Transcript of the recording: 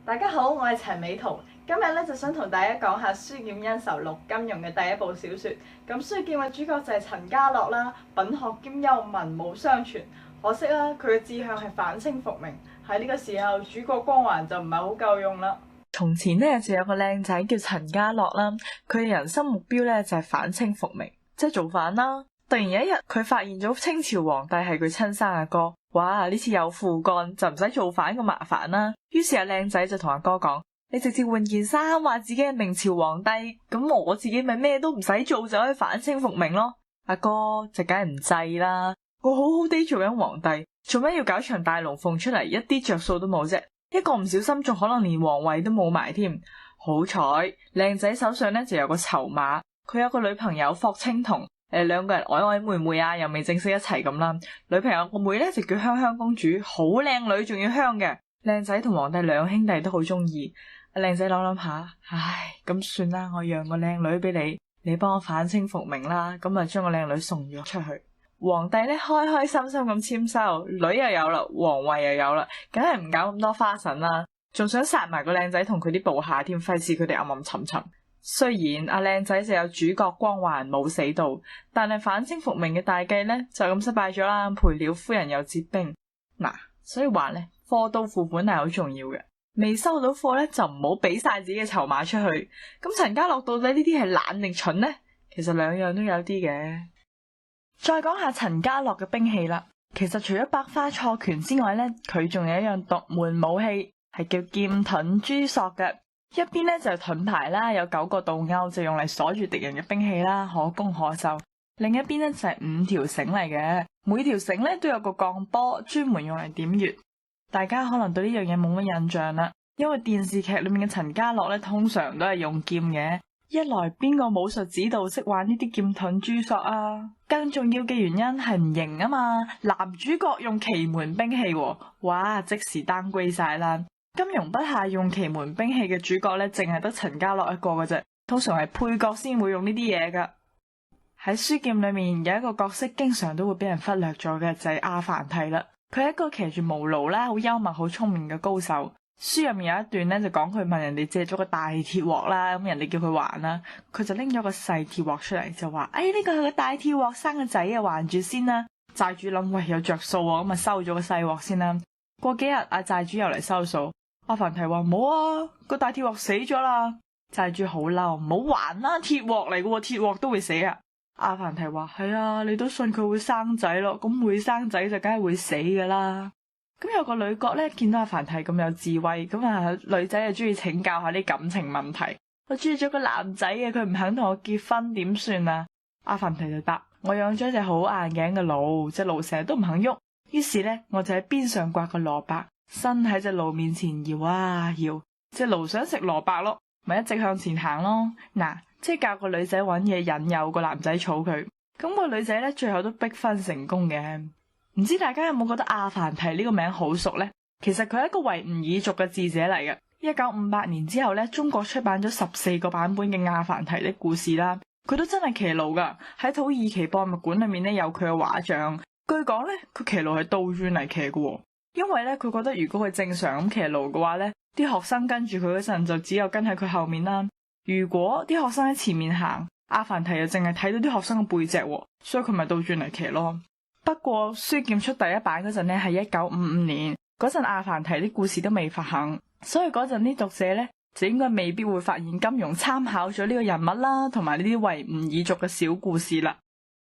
大家好，我係陳美圖，今日咧就想同大家講下《書劍恩仇錄金庸》嘅第一部小說。咁《書劍》嘅主角就係陳家洛啦，品學兼優，文武雙全。可惜啦，佢嘅志向係反清復明。喺呢個時候，主角光環就唔係好夠用啦。從前呢，就有個靚仔叫陳家洛啦，佢嘅人生目標咧就係反清復明，即係造反啦。突然有一日，佢發現咗清朝皇帝係佢親生阿哥，哇！呢次有父幹就唔使造反咁麻煩啦。於是阿靚仔就同阿哥講：你直接換件衫，話自己係明朝皇帝，咁我自己咪咩都唔使做，就可以反清復明咯。阿哥就梗係唔制啦，我好好地做緊皇帝，做咩要搞場大龍鳳出嚟，一啲着數都冇啫？一個唔小心仲可能連皇位都冇埋添。好彩靚仔手上咧就有個籌碼，佢有個女朋友霍青桐。兩個人曖曖昧昧啊，又未正式一齊咁啦。女朋友個妹咧就叫香香公主，好靚女，仲要香嘅。靚仔同皇帝兩兄弟都好中意。靚仔諗諗下，唉，咁算啦，我讓個靚女俾你，你幫我反清復明啦。咁啊，將個靚女送咗出去。皇帝咧開開心心咁簽收，女又有啦，皇位又有啦，梗係唔搞咁多花臣啦，仲想殺埋個靚仔同佢啲部下添，費事佢哋暗暗沉沉。雖然阿靚仔就有主角光環冇死到，但係反清復明嘅大計咧就咁失敗咗啦。賠了夫人又折兵嗱，所以話咧貨到付款係好重要嘅，未收到貨咧就唔好俾晒自己嘅籌碼出去。咁陳家洛到底呢啲係懶定蠢呢？其實兩樣都有啲嘅。再講下陳家洛嘅兵器啦，其實除咗百花錯拳之外咧，佢仲有一樣獨門武器係叫劍盾珠索嘅。一邊咧就係盾牌啦，有9個倒鈎，就用嚟鎖住敵人嘅兵器啦，可攻可受。另一邊咧就係5條繩嚟嘅，每條繩咧都有個鋼波，專門用嚟點穴。大家可能對呢樣嘢冇乜印象啦，因為電視劇裏面嘅陳家洛咧通常都係用劍嘅。一來邊個武術指導識玩呢啲劍盾珠索啊？更重要嘅原因係唔型啊嘛，男主角用奇門兵器喎，哇，即時 downgrade 晒啦。金庸筆下用奇門兵器嘅主角咧，淨係得陳家洛一個嘅啫，通常係配角先會用呢啲嘢噶。喺書劍裏面有一個角色經常都會俾人忽略咗嘅，就係阿凡提啦。佢係一個騎住毛驢啦，好幽默、好聰明嘅高手。書入面有一段咧就講佢問人哋借咗個大鐵鑊啦，咁人哋叫佢還啦，佢就拎咗個細鐵鑊出嚟就話：呢個係個大鐵鑊生個仔啊，還住先啦。債主諗喂有着數啊，咁啊收咗個細鑊先啦。過幾日阿債主又嚟收數。阿凡提話冇啊，個大鐵鑊死咗啦。債主好嬲，唔好還啦，鐵鑊嚟嘅喎，鐵鑊都會死啊。阿凡提話係啊，你都信佢會生仔咯，咁會生仔就梗係會死噶啦。咁有個女角咧見到阿凡提咁有智慧，咁啊女仔就中意請教下啲感情問題。我中意咗個男仔嘅，佢唔肯同我結婚點算啊？阿凡提就答：我養咗隻好硬頸嘅驢，隻驢成日都唔肯喐，於是咧我就喺邊上掛個蘿蔔，身喺隻驢面前搖啊搖，隻驢想食蘿蔔咯，咪一直向前行咯。嗱，即係教個女仔搵嘢引誘個男仔娶佢，咁個女仔咧最後都逼婚成功嘅。唔知大家有冇覺得阿凡提呢個名好熟呢？其實佢係一個維吾爾族嘅智者嚟嘅。1958年之後咧，中國出版咗14個版本嘅阿凡提的故事啦，佢都真係騎驢噶。喺土耳其博物館裏面咧有佢嘅畫像，據講咧佢騎驢係倒轉嚟騎嘅。因為咧，佢覺得如果佢正常咁騎驢嘅話咧，啲學生跟住佢嗰陣就只有跟喺佢後面啦。如果啲學生喺前面行，阿凡提就淨係睇到啲學生嘅背脊，所以佢咪倒轉嚟騎咯。不過書劍出第一版嗰陣咧係1955年，嗰陣阿凡提啲故事都未發行，所以嗰陣啲讀者咧就應該未必會發現金庸參考咗呢個人物啦，同埋呢啲維吾爾族嘅小故事啦。